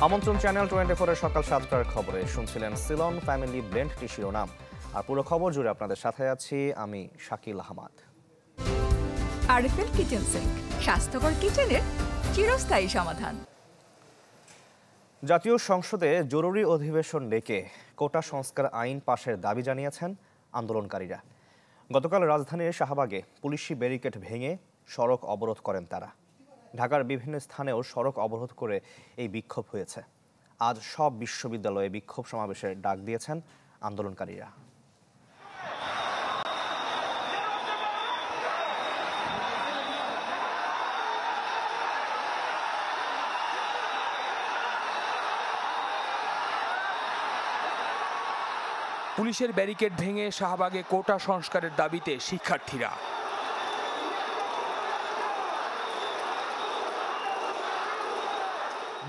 আমন্ত্রণ চ্যানেল 24-এর সকাল 7টার খবরে শুনছিলেন সিলন ফ্যামিলি ব্লেন্ডটি শিরোনাম। আর পুরো খবর জুড়ে আপনাদের সাথে আছি আমি Shakil Ahmed. RFL kitchen sink, স্বাস্থ্যকর কিচেনের চিরস্থায়ী সমাধান। জাতীয় সংসদে জরুরি অধিবেশন ডেকে কোটা সংস্কার আইন পাশের দাবি জানিয়েছেন আন্দোলনকারীরা। গতকাল রাজধানীর শাহবাগে পুলিশি ব্যারিকেড ভেঙে সড়ক অবরোধ করেন তারা। ঢাকার বিভিন্ন স্থানেও সড়ক অবরোধ করে এই বিক্ষোভ হয়েছে। আজ সব বিশ্ববিদ্যালয়ে বিক্ষোভ সমাবেশের ডাক দিয়েছেন আন্দোলনকারীরা। পুলিশের ব্যারিকেড ভেঙে শাহবাগে কোটা সংস্কারের দাবিতে শিক্ষার্থীরা।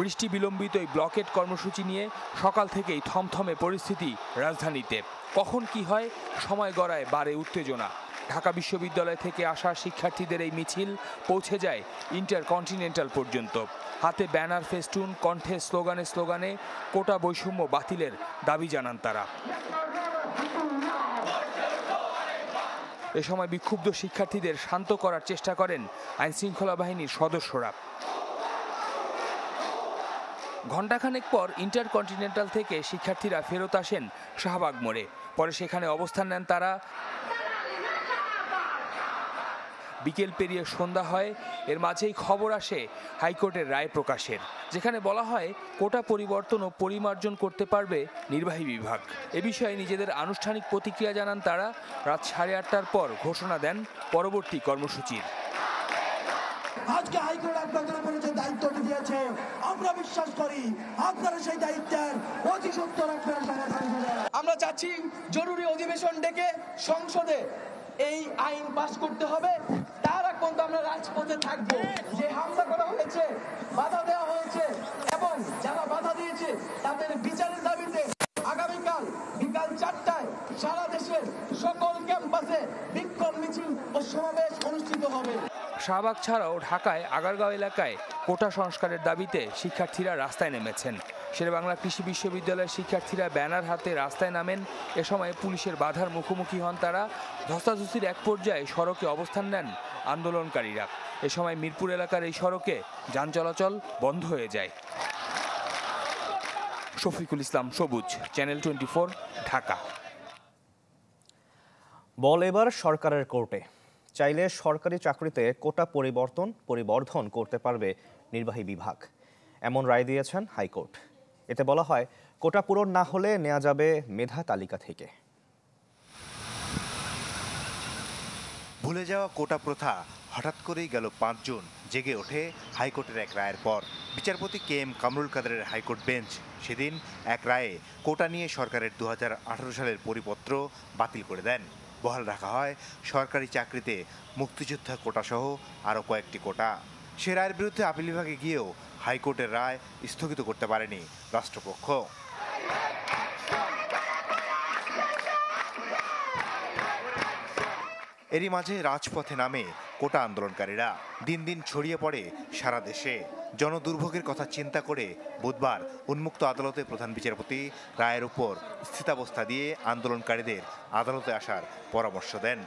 বৃষ্টি বিলম্বিত এই ব্লকেট কর্মসূচি নিয়ে সকাল থেকেই থমথমে পরিস্থিতি রাজধানীতে। কখন কি হয় সময় গড়ায় বাড়ে উত্তেজনা। ঢাকা বিশ্ববিদ্যালয় থেকে আসা শিক্ষার্থীদের এই মিছিল পৌঁছে যায় ইন্টারকন্টিনেন্টাল পর্যন্ত। হাতে ব্যানার, ফেস্টুন, কণ্ঠে স্লোগানে স্লোগানে কোটা বৈষম্য বাতিলের দাবি জানান তারা। এ সময় বিক্ষুব্ধ শিক্ষার্থীদের শান্ত করার চেষ্টা করেন আইনশৃঙ্খলা বাহিনীর সদস্যরা। ঘণ্টাখানেক পর ইন্টারকন্টিনেন্টাল থেকে শিক্ষার্থীরা ফেরত আসেন শাহবাগ মোড়ে। পরে সেখানে অবস্থান নেন তারা। বিকেল পেরিয়ে সন্ধ্যা হয়, এর মাঝেই খবর আসে হাইকোর্টের রায় প্রকাশের, যেখানে বলা হয় কোটা পরিবর্তন ও পরিমার্জন করতে পারবে নির্বাহী বিভাগ। এ বিষয়ে নিজেদের আনুষ্ঠানিক প্রতিক্রিয়া জানান তারা। রাত 8:30টার পর ঘোষণা দেন পরবর্তী কর্মসূচির। আজকে হাইকোর্ট আপনাদের উপরে যে দায়িত্বটি দিয়েছে, আমরা বিশ্বাস করি আপনারা সেই দায়িত্বের অতি সত্তর আমরা চাচ্ছি জরুরি অধিবেশন ডেকে সংসদে এই আইন পাস করতে হবে। তার আগ পর্যন্ত আমরা রাজপথে থাকবো। যে হামলা করা হয়েছে, বাধা দেওয়া হয়েছে এবং যারা বাধা দিয়েছে তাদের বিচারের দাবিতে আগামীকাল বিকাল 4টায় সারা দেশের সকল ক্যাম্পাসে বিক্ষোভ মিছিল ও সমাবেশ অনুষ্ঠিত হবে। শাহবাগ ছাড়াও ঢাকায় আগারগাঁও এলাকায় কোটা সংস্কারের দাবিতে শিক্ষার্থীরা রাস্তায় নেমেছেন। শেরেবাংলা কৃষি বিশ্ববিদ্যালয়ের শিক্ষার্থীরা ব্যানার হাতে রাস্তায় নামেন। এ সময় পুলিশের বাধার মুখোমুখি হন তারা। ধস্তাধস্তির এক পর্যায়ে সড়কে অবস্থান নেন আন্দোলনকারীরা। এ সময় মিরপুর এলাকার এই সড়কে যান চলাচল বন্ধ হয়ে যায়। শফিকুল ইসলাম সবুজ, চ্যানেল 24, ঢাকা। বল এবার সরকারের কোর্টে। চাইলে সরকারি চাকরিতে কোটা পরিবর্ধন করতে পারবে নির্বাহী বিভাগ, এমন রায় দিয়েছেন হাইকোর্ট। এতে বলা হয় কোটা পূরণ না হলে নেওয়া যাবে মেধা তালিকা থেকে। ভুলে যাওয়া কোটা প্রথা হঠাৎ করেই গেল 5 জুন জেগে ওঠে হাইকোর্টের এক রায়ের পর। বিচারপতি KM কামরুল কাদেরের হাইকোর্ট বেঞ্চ সেদিন এক রায়ে কোটা নিয়ে সরকারের 2018 সালের পরিপত্র বাতিল করে দেন। বহাল রাখা হয় সরকারি চাকরিতে মুক্তিযোদ্ধা কোটাসহ আরও কয়েকটি কোটা। সে রায়ের বিরুদ্ধে আপিল বিভাগে গিয়েও হাইকোর্টের রায় স্থগিত করতে পারেনি রাষ্ট্রপক্ষ। এরই মাঝে রাজপথে নামে কোটা আন্দোলনকারীরা। দিন দিন ছড়িয়ে পড়ে সারা দেশে। জনদুর্ভোগের কথা চিন্তা করে বুধবার উন্মুক্ত আদালতে প্রধান বিচারপতি রায়ের উপর স্থিতাবস্থা দিয়ে আন্দোলনকারীদের আদালতে আসার পরামর্শ দেন।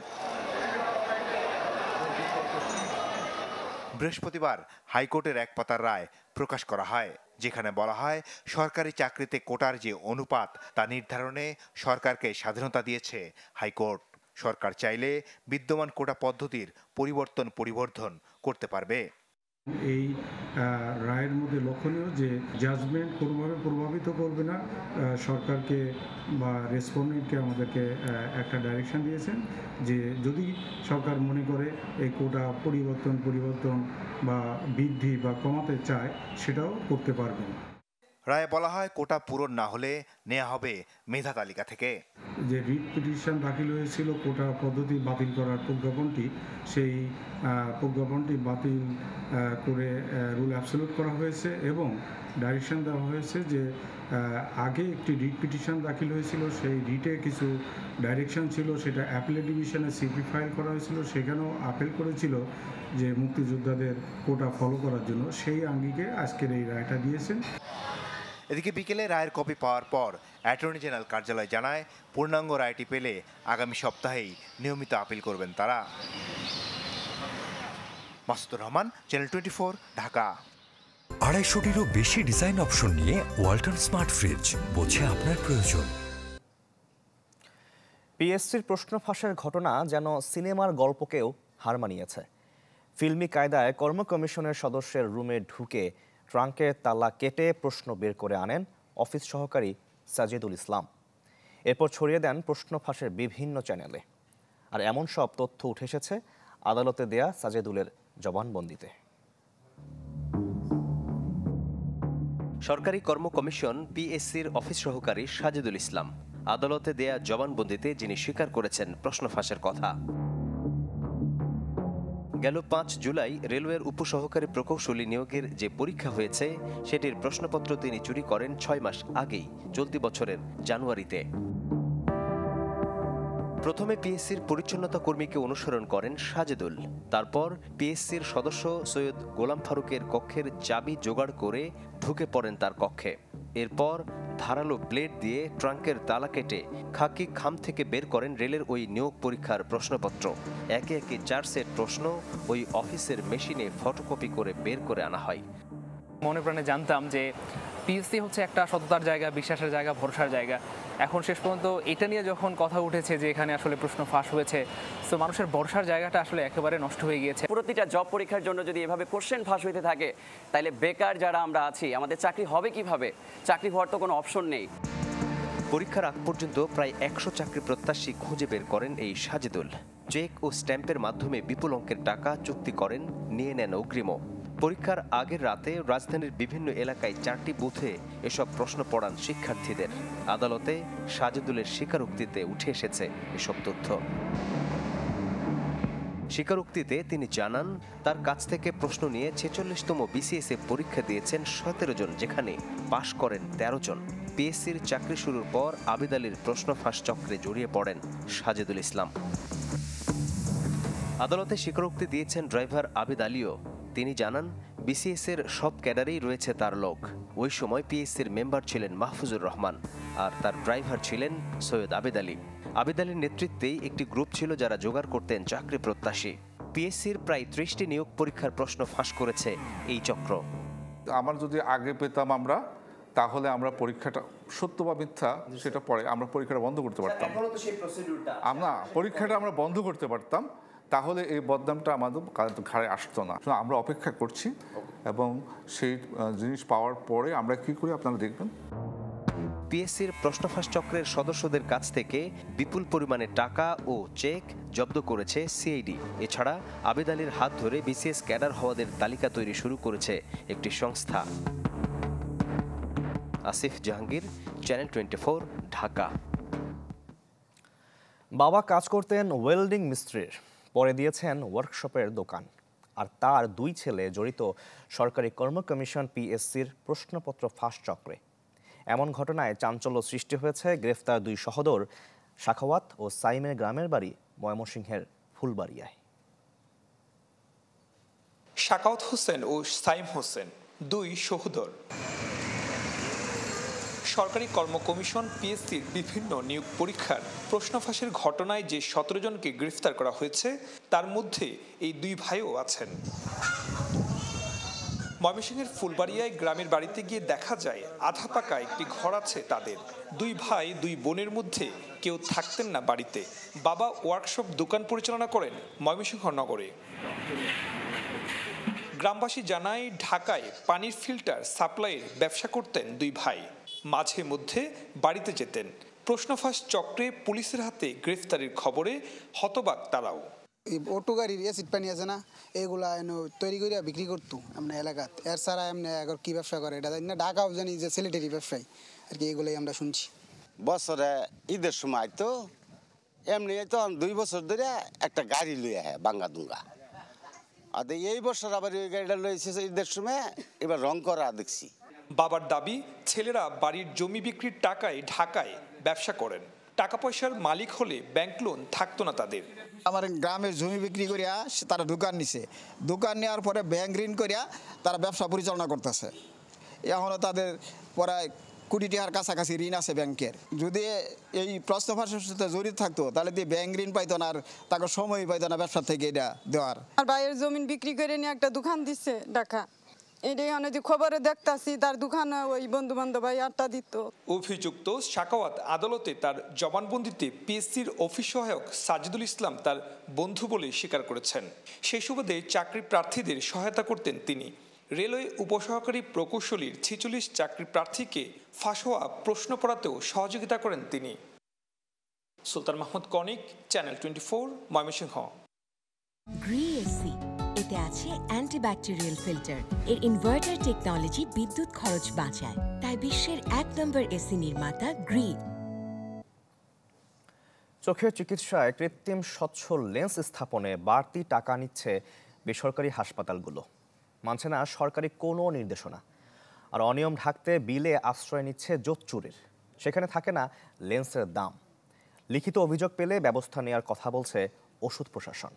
বৃহস্পতিবার হাইকোর্টের এক পাতার রায় প্রকাশ করা হয়, যেখানে বলা হয় সরকারি চাকরিতে কোটার যে অনুপাত তা নির্ধারণে সরকারকে স্বাধীনতা দিয়েছে হাইকোর্ট। সরকার চাইলে বিদ্যমান কোটা পদ্ধতির পরিবর্ধন করতে পারবে। এই রায়ের মধ্যে লক্ষণীয় যে জাজমেন্ট কোনোভাবে প্রভাবিত করবে না সরকারকে বা রেসপন্ডেন্টকে। আমাদেরকে একটা ডাইরেকশন দিয়েছেন যে যদি সরকার মনে করে এই কোটা পরিবর্তন বা বৃদ্ধি বা কমাতে চায় সেটাও করতে পারবেন। রায়ে বলা হয় কোটা পূরণ না হলে নেওয়া হবে মেধা তালিকা থেকে। যে রিট পিটিশন দাখিল হয়েছিল কোটা পদ্ধতি বাতিল করার প্রজ্ঞাপনটি, সেই প্রজ্ঞাপনটি বাতিল করে রুল অ্যাবসলিউট করা হয়েছে এবং ডাইরেকশন দেওয়া হয়েছে যে আগে একটি রিট পিটিশন দাখিল হয়েছিল, সেই রিটে কিছু ডাইরেকশন ছিল, সেটা অ্যাপিলেট ডিভিশনে সিপি ফাইল করা হয়েছিল, সেখানেও আপিল করেছিল যে মুক্তিযোদ্ধাদের কোটা ফলো করার জন্য। সেই আঙ্গিকে আজকের এই রায়টা দিয়েছেন। এদিকে বিকেলে রায়ের কপি পাওয়ার পর অ্যাটর্নি জেনারেল কার্যালয় জানায় পূর্ণাঙ্গ রায়টি পেলে আগামী সপ্তাহেই নিয়মিত আপিল করবেন তারা। মাসুদুর রহমান, চ্যানেল 24, ঢাকা। 250-টিরও বেশি ডিজাইন অপশন নিয়ে ওয়ালটন স্মার্ট ফ্রিজ, বোঝে আপনার প্রয়োজন। পিএসসির প্রশ্ন ফাঁসের ঘটনা যেন সিনেমার গল্পকেও হার মানিয়েছে। ফিল্মি কায়দায় কর্ম কমিশনের সদস্যের রুমে ঢুকে ট্রাঙ্কের তালা কেটে প্রশ্ন বের করে আনেন অফিস সহকারী সাজিদুল ইসলাম। এরপর ছড়িয়ে দেন প্রশ্ন ফাঁসের বিভিন্ন চ্যানেলে। আর এমন সব তথ্য উঠে এসেছে আদালতে দেয়া সাজেদুলের জবানবন্দিতে। সরকারি কর্ম কমিশন পিএসসির অফিস সহকারী সাজিদুল ইসলাম আদালতে দেয়া জবানবন্দিতে যিনি স্বীকার করেছেন প্রশ্ন ফাঁসের কথা। গেল 5 জুলাই রেলওয়ের উপসহকারী প্রকৌশলী নিয়োগের যে পরীক্ষা হয়েছে সেটির প্রশ্নপত্র তিনি চুরি করেন 6 মাস আগেই, চলতি বছরের জানুয়ারিতে। প্রথমে পিএসসির পরিচ্ছন্নতা কর্মীকে অনুসরণ করেন সাজেদুল। তারপর পিএসসির সদস্য সৈয়দ গোলাম ফারুকের কক্ষের চাবি জোগাড় করে ঢুকে পড়েন তার কক্ষে। এরপর ধারালো ব্লেড দিয়ে ট্রাঙ্কের তালা কেটে খাকি খাম থেকে বের করেন রেলের ওই নিয়োগ পরীক্ষার প্রশ্নপত্র। একে একে 4 সেট প্রশ্ন ওই অফিসের মেশিনে ফটোকপি করে বের করে আনা হয়। মনে প্রাণে জানতাম যে পিএসসি হচ্ছে একটা সততার জায়গা, বিশ্বাসের জায়গা, ভরসার জায়গা। এখন শেষ পর্যন্ত এটা নিয়ে যখন কথা উঠেছে যে এখানে আসলে প্রশ্ন ফাঁস হয়েছে, তো মানুষের ভরসার জায়গাটা আসলে একেবারে নষ্ট হয়ে গিয়েছে। প্রতিটা জব পরীক্ষার জন্য যদি এভাবে কোশ্চেন ফাঁস হইতে থাকে, তাহলে বেকার যারা আমরা আছি আমাদের চাকরি হবে কিভাবে? চাকরি হওয়ার তো কোনো অপশন নেই। পরীক্ষার আগ পর্যন্ত প্রায় 100 চাকরি প্রত্যাশী খুঁজে বের করেন এই সাজেদুল। চেক ও স্ট্যাম্পের মাধ্যমে বিপুল অঙ্কের টাকা চুক্তি করেন, নিয়ে নেন অগ্রিমও। পরীক্ষার আগের রাতে রাজধানীর বিভিন্ন এলাকায় 4টি বুথে এসব প্রশ্ন পড়ান শিক্ষার্থীদের। আদালতে সাজেদুলের স্বীকারোক্তিতে উঠে এসেছে এসব তথ্য। স্বীকারোক্তিতে তিনি জানান তার কাছ থেকে প্রশ্ন নিয়ে 46তম বিসিএস এ পরীক্ষা দিয়েছেন 17 জন, যেখানে পাশ করেন 13 জন। পিএসসির চাকরি শুরুর পর আবিদ আলীর প্রশ্ন ফাঁস চক্রে জড়িয়ে পড়েন সাজেদুল ইসলাম। আদালতে স্বীকারোক্তি দিয়েছেন ড্রাইভার আবিদ আলীও। তিনি জানান বিসিএস এর সব ক্যাডারেই রয়েছে তার লোক। ওই সময় পিএসসির মেম্বার ছিলেন মাহফুজুর রহমান আর তার ড্রাইভার ছিলেন সৈয়দ আবিদ আলী। আবিদ আলীর নেতৃত্বেই একটি গ্রুপ ছিল যারা জোগাড় করতেন চাকরি প্রত্যাশী। পিএসসির প্রায় 30টি নিয়োগ পরীক্ষার প্রশ্ন ফাঁস করেছে এই চক্র। আমার যদি আগে পেতাম আমরা, তাহলে আমরা পরীক্ষাটা সত্য বা মিথ্যা সেটা পরে আমরা পরীক্ষাটা বন্ধ করতে পারতাম। আমরা পরীক্ষাটা আমরা বন্ধ করতে পারতাম, তাহলে এই বদনামটা আমাদের ঘাড়ে আসতো না। আমরা অপেক্ষা করছি এবং সেই জিনিস পাওয়ার পরে আমরা কি করি আপনারা দেখবেন। পিএসসির প্রশ্নফাঁস চক্রের সদস্যদের কাছ থেকে বিপুল পরিমাণে টাকা ও চেক জব্দ করেছে সিআইডি। এছাড়া আবিদ আলীর হাত ধরে বিসিএস ক্যাডার হওয়াদের তালিকা তৈরি শুরু করেছে একটি সংস্থা। আসিফ জাহাঙ্গীর, চ্যানেল 24, ঢাকা। বাবা কাজ করতেন ওয়েল্ডিং মিস্ত্রির, পরে দিয়েছেন ওয়ার্কশপের দোকান। আর তার 2 ছেলে জড়িত সরকারি কর্ম কমিশন পিএসসির প্রশ্নপত্র ফাঁস চক্রে। এমন ঘটনায় চাঞ্চল্য সৃষ্টি হয়েছে গ্রেফতার 2 সহোদর সাখাওয়াত ও সাইমের গ্রামের বাড়ি ময়মনসিংহের ফুলবাড়িয়ায়। সাখাওয়াত হোসেন ও সাইম হোসেন 2 সহোদর। সরকারি কর্ম কমিশন পিএসসির বিভিন্ন নিয়োগ পরীক্ষার প্রশ্ন ফাঁসের ঘটনায় যে 17 জনকে গ্রেফতার করা হয়েছে তার মধ্যে এই 2 ভাইও আছেন। ময়মনসিংহের ফুলবাড়িয়ায় গ্রামের বাড়িতে গিয়ে দেখা যায় আধা পাকা একটি ঘর আছে তাদের। 2 ভাই 2 বোনের মধ্যে কেউ থাকতেন না বাড়িতে। বাবা ওয়ার্কশপ দোকান পরিচালনা করেন ময়মনসিংহ নগরে। গ্রামবাসী জানায় ঢাকায় পানির ফিল্টার সাপ্লাইয়ের ব্যবসা করতেন 2 ভাই। মাঝে মধ্যে বাড়িতে যেতেন। প্রশ্নফাঁস চক্রে পুলিশের হাতে গ্রেফতারের খবরে হতবাক তারাও। অটো গাড়ির অ্যাসিড পানি আছে না, এগুলা তৈরি করে বিক্রি করতো আমরা এলাকাত। এর ছাড়া এমনি এখন কি ব্যবসা করে এটা জানি না, ঢাকাও জানি যে সিলেটেরই ব্যবসায়ী আর কি, এগুলোই আমরা শুনছি। বছরে ঈদের সময় তো এমনি তো 2 বছর ধরে একটা গাড়ি লইয়া হয় বাঙ্গা দুঙ্গা। আর এই বছর আবার ওই গাড়িটা লইছে ঈদের সময়, এবার রং করা দেখছি। বাবার দাবি ছেলেরা বাড়ির জমি বিক্রির টাকায় ঢাকায় ব্যবসা করেন। টাকা পয়সার মালিক হলে ব্যাংক লোন থাকতো না তাদের। আমার গ্রামের জমি বিক্রি করিয়া তারা দোকান নিছে, দোকান নেওয়ার পরে ব্যাংক ঋণ করিয়া তারা ব্যবসা পরিচালনা করতেছে। এখনও তাদের প্রায় কোটি টাকার কাছাকাছি ঋণ আছে ব্যাংকের। যদি এই প্রশ্ন ফাঁসের সাথে জড়িত থাকতো তাহলে দিয়ে ব্যাংক ঋণ পাইতো না, আর তাকে সময় পাইতো না ব্যবসা থেকে এটা দেওয়ার। আর ভাইয়ের জমিন বিক্রি করে নিয়ে একটা দোকান দিচ্ছে ঢাকা, এটাই অনেক খবরে দেখতাছি তার দোকানে ওই বন্ধু বান্ধব ভাই আড্ডা দিত। অভিযুক্ত সাখাওয়াত আদালতে তার জবানবন্দিতে পিএসসির অফিস সহায়ক সাজিদুল ইসলাম তার বন্ধু বলে স্বীকার করেছেন। সেই সুবাদে চাকরি প্রার্থীদের সহায়তা করতেন তিনি। রেলওয়ে উপসহকারী প্রকৌশলীর 46 চাকরি প্রার্থীকে ফাঁস হওয়া প্রশ্ন পড়াতেও সহযোগিতা করেন তিনি। সুলতান মাহমুদ কনিক, চ্যানেল 24, ময়মনসিংহ। গ্রি-এসি এতে আছে অ্যান্টিব্যাকটেরিয়াল ফিল্টার। এর ইনভার্টার টেকনোলজি বিদ্যুৎ খরচ বাঁচায়, তাই বিশ্বের 1 নম্বর এসি নির্মাতা গ্রি। চোখের চিকিৎসায় কৃত্রিম স্বচ্ছ লেন্স স্থাপনে বাড়তি টাকা নিচ্ছে বেসরকারি হাসপাতালগুলো। মানছে না সরকারি কোনো নির্দেশনা। আর অনিয়ম ঢাকতে বিলে আশ্রয় নিচ্ছে জোচ্চুরির। সেখানে থাকে না লেন্সের দাম। লিখিত অভিযোগ পেলে ব্যবস্থা নেওয়ার কথা বলছে ওষুধ প্রশাসন।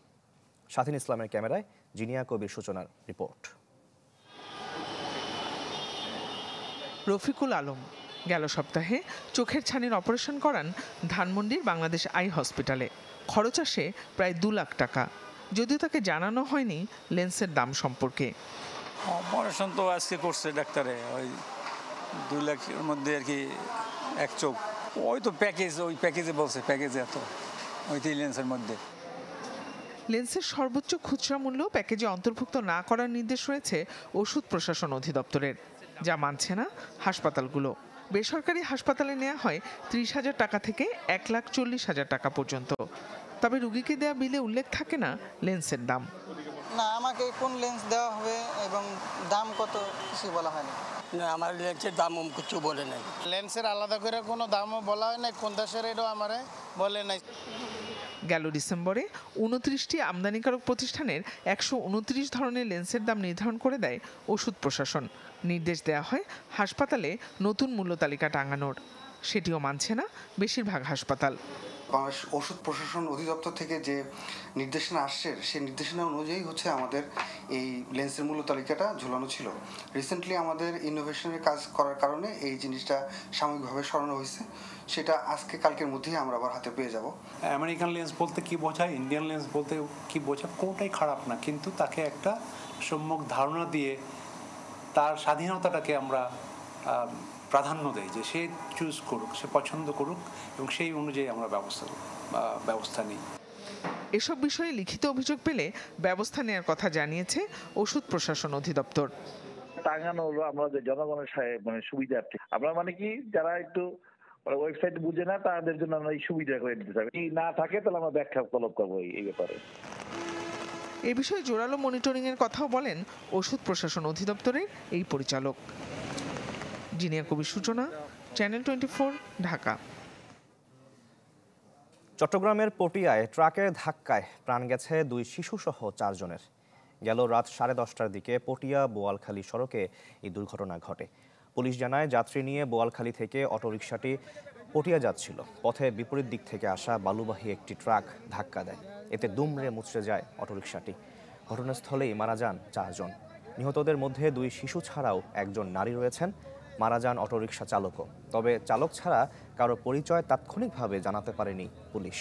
স্বাধীন ইসলামের ক্যামেরায় জিনিয়া কবির সূচনার রিপোর্ট। রফিকুল আলম গেল সপ্তাহে চোখের ছানির অপারেশন করান ধানমন্ডির বাংলাদেশ আই হসপিটালে। খরচ আসে প্রায় 2 লাখ টাকা, যদিও তাকে জানানো হয়নি লেন্সের দাম সম্পর্কে। অপারেশন তো আজকে করছে ডাক্তারে, ওই 2 লাখের মধ্যে আর কি এক চোখ। ওই তো প্যাকেজ, ওই প্যাকেজে বলছে, প্যাকেজে এত ওইটাই লেন্সের মধ্যে। লেন্সের সর্বোচ্চ খুচরা মূল্য প্যাকেজে অন্তর্ভুক্ত না করার নির্দেশ রয়েছে ওষুধ প্রশাসন অধিদপ্তরের, যা মানছে না হাসপাতালগুলো। বেসরকারি হাসপাতালে নেওয়া হয় 30,000 টাকা থেকে 1,40,000 টাকা পর্যন্ত। তবে রোগীকে দেওয়া বিলে উল্লেখ থাকে না লেন্সের দাম। না, আমাকে কোন লেন্স দেওয়া হবে এবং দাম কত কিছু বলা হয়নি। না, আমার লেন্সের দাম কিছু বলে নাই। লেন্সের আলাদা করে কোনো দামও বলা হয় নাই, কোন দেশের এটাও আমারে বলে নাই। গেল ডিসেম্বরে 29টি আমদানিকারক প্রতিষ্ঠানের 129 ধরনের লেন্সের দাম নির্ধারণ করে দেয় ওষুধ প্রশাসন। নির্দেশ দেওয়া হয় হাসপাতালে নতুন মূল্য তালিকা টাঙানোর। সেটিও মানছে না বেশিরভাগ হাসপাতাল। বাংলাদেশ ওষুধ প্রশাসন অধিদপ্তর থেকে যে নির্দেশনা আসছে, সেই নির্দেশনা অনুযায়ী হচ্ছে আমাদের এই লেন্সের মূল্য তালিকাটা ঝুলানো ছিল। রিসেন্টলি আমাদের ইনোভেশনের কাজ করার কারণে এই জিনিসটা সাময়িকভাবে সরানো হয়েছে। সেটা আজকে কালকের মধ্যেই আমরা আবার হাতে পেয়ে যাব। আমেরিকান লেন্স বলতে কি বোঝায়, ইন্ডিয়ান লেন্স বলতে কি বোঝায়, কোনটাই খারাপ না, কিন্তু তাকে একটা সম্যক ধারণা দিয়ে তার স্বাধীনতাটাকে আমরা প্রাধান্য দেয়, যে সে চুজ করুক, সে পছন্দ করুক এবং সেই অনুযায়ী আমরা ব্যবস্থা নিই। এসব বিষয়ে লিখিত অভিযোগ পেলে ব্যবস্থা নেওয়ার কথা জানিয়েছে ওষুধ প্রশাসন অধিদপ্তর। টাঙানো হলো আমাদের জনগণের সুবিধার্থে। আমরা কি যারা একটু ওয়েবসাইট বুঝে না তাদের জন্য আমরা এই সুবিধা করে দিতে চাই। না থাকে তাহলে আমরা ব্যাখ্যা তলব করবো এই ব্যাপারে। এ বিষয়ে জোরালো মনিটরিং এর কথাও বলেন ওষুধ প্রশাসন অধিদপ্তরের এই পরিচালক। জিনিয়া কবির সূচনা, চ্যানেল 24, ঢাকা। চট্টগ্রামের পটিয়ায় ট্রাকের ধাক্কায় প্রাণ গেছে 2 শিশুসহ 4 জনের। গেল রাত 10:30টার দিকে পটিয়া বোয়ালখালী সড়কে এই দুর্ঘটনা ঘটে। পুলিশ জানায়, যাত্রী নিয়ে বোয়ালখালী থেকে অটোরিকশাটি পটিয়া যাচ্ছিল। পথে বিপরীত দিক থেকে আসা বালুবাহী একটি ট্রাক ধাক্কা দেয়। এতে দুমড়ে মুচড়ে যায় অটোরিকশাটি। ঘটনাস্থলেই মারা যান 4 জন। নিহতদের মধ্যে 2 শিশু ছাড়াও 1 জন নারী রয়েছেন। মারা যান অটোরিকশা চালকও। তবে চালক ছাড়া কারো পরিচয় তাৎক্ষণিকভাবে জানাতে পারেনি পুলিশ।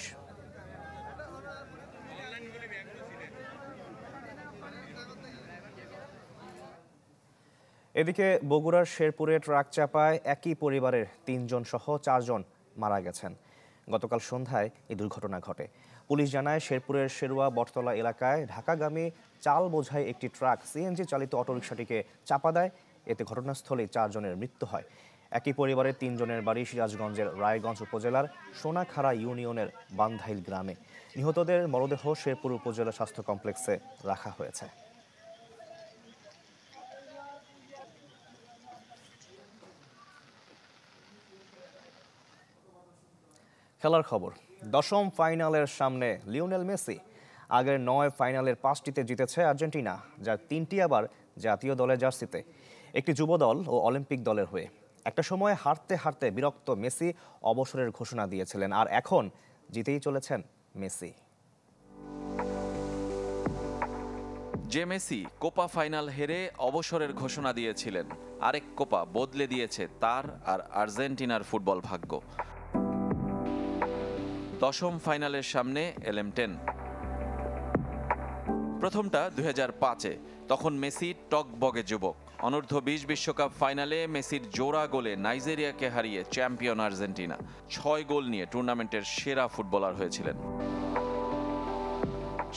এদিকে বগুড়ার শেরপুরে ট্রাক চাপায় একই পরিবারের 3 জন সহ 4 জন মারা গেছেন। গতকাল সন্ধ্যায় এই দুর্ঘটনা ঘটে। পুলিশ জানায়, শেরপুরের শেরুয়া বটতলা এলাকায় ঢাকাগামী চাল বোঝাই একটি ট্রাক সিএনজি চালিত অটোরিকশাটিকে চাপা দেয়। এতে ঘটনাস্থলেই 4 জনের মৃত্যু হয়। একই পরিবারের 3 জনের বাড়ি সিরাজগঞ্জের রায়গঞ্জ উপজেলার সোনাখাড়া ইউনিয়নের বান্ধাইল গ্রামে। নিহতদের মরদেহ শেরপুর উপজেলা স্বাস্থ্য কমপ্লেক্সে রাখা হয়েছে। খেলার খবর। 10ম ফাইনালের সামনে লিওনেল মেসি। আগের 9 ফাইনালের 5টিতে জিতেছে আর্জেন্টিনা, যার 3টি আবার জাতীয় দলের জার্সিতে। একটি যুব দল ও অলিম্পিক দলের হয়ে। একটা সময় হারতে হারতে বিরক্ত মেসি অবসরের ঘোষণা দিয়েছিলেন, আর এখন জিতেই চলেছেন মেসি। যে মেসি কোপা ফাইনাল হেরে অবসরের ঘোষণা দিয়েছিলেন, আরেক কোপা বদলে দিয়েছে তার আর আর্জেন্টিনার ফুটবল ভাগ্য। 10ম ফাইনালের সামনে LM10। প্রথমটা 2005-এ, তখন মেসি টকবগে যুবক। অনূর্ধ্ব 20 বিশ্বকাপ ফাইনালে মেসির জোড়া গোলে নাইজেরিয়াকে হারিয়ে চ্যাম্পিয়ন আর্জেন্টিনা। 6 গোল নিয়ে টুর্নামেন্টের সেরা ফুটবলার হয়েছিলেন।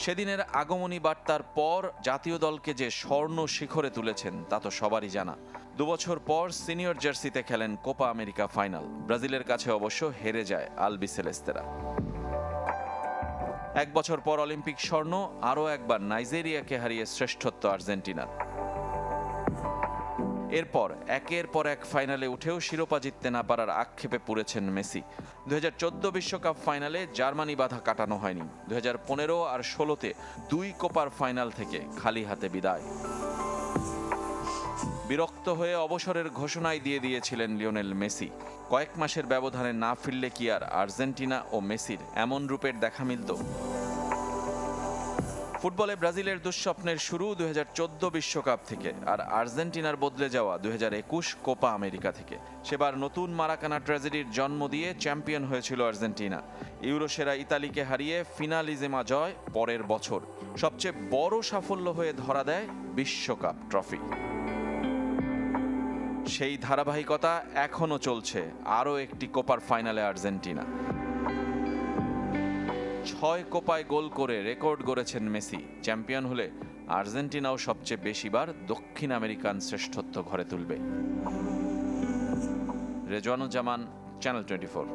সেদিনের আগমনী বার্তার পর জাতীয় দলকে যে স্বর্ণ শিখরে তুলেছেন তা তো সবারই জানা। 2 বছর পর সিনিয়র জার্সিতে খেলেন কোপা আমেরিকা ফাইনাল। ব্রাজিলের কাছে অবশ্য হেরে যায় আলবিসেলেস্তেরা। 1 বছর পর অলিম্পিক স্বর্ণ, আরও একবার নাইজেরিয়াকে হারিয়ে শ্রেষ্ঠত্ব আর্জেন্টিনার। এরপর একের পর এক ফাইনালে উঠেও শিরোপা জিততে না পারার আক্ষেপে পড়েছেন মেসি। 2014 বিশ্বকাপ ফাইনালে জার্মানি বাধা কাটানো হয়নি। 2015 আর 16-তে 2 কোপার ফাইনাল থেকে খালি হাতে বিদায়। বিরক্ত হয়ে অবসরের ঘোষণাই দিয়ে দিয়েছিলেন লিওনেল মেসি। কয়েক মাসের ব্যবধানে না ফিরলে কি আর আর্জেন্টিনা ও মেসির এমন রূপের দেখা মিলত? ফুটবলে ব্রাজিলের দুঃস্বপ্নের শুরু 2014 বিশ্বকাপ থেকে, আর আর্জেন্টিনার বদলে যাওয়া 2021 কোপা আমেরিকা থেকে। সেবার নতুন মারাকানা ট্র্যাজেডির জন্ম দিয়ে চ্যাম্পিয়ন হয়েছিল আর্জেন্টিনা। ইউরো সেরা ইতালিকে হারিয়ে ফিনালিজেমা জয় পরের বছর। সবচেয়ে বড় সাফল্য হয়ে ধরা দেয় বিশ্বকাপ ট্রফি। সেই ধারাবাহিকতা এখনো চলছে, আরও একটি কোপার ফাইনালে আর্জেন্টিনা। 6 কোপায় গোল করে রেকর্ড গড়েছেন মেসি। চ্যাম্পিয়ন হলে আর্জেন্টিনাও সবচেয়ে বেশিবার দক্ষিণ আমেরিকান শ্রেষ্ঠত্ব ঘরে তুলবে। রেজওয়ানুজ্জামান, চ্যানেল 24।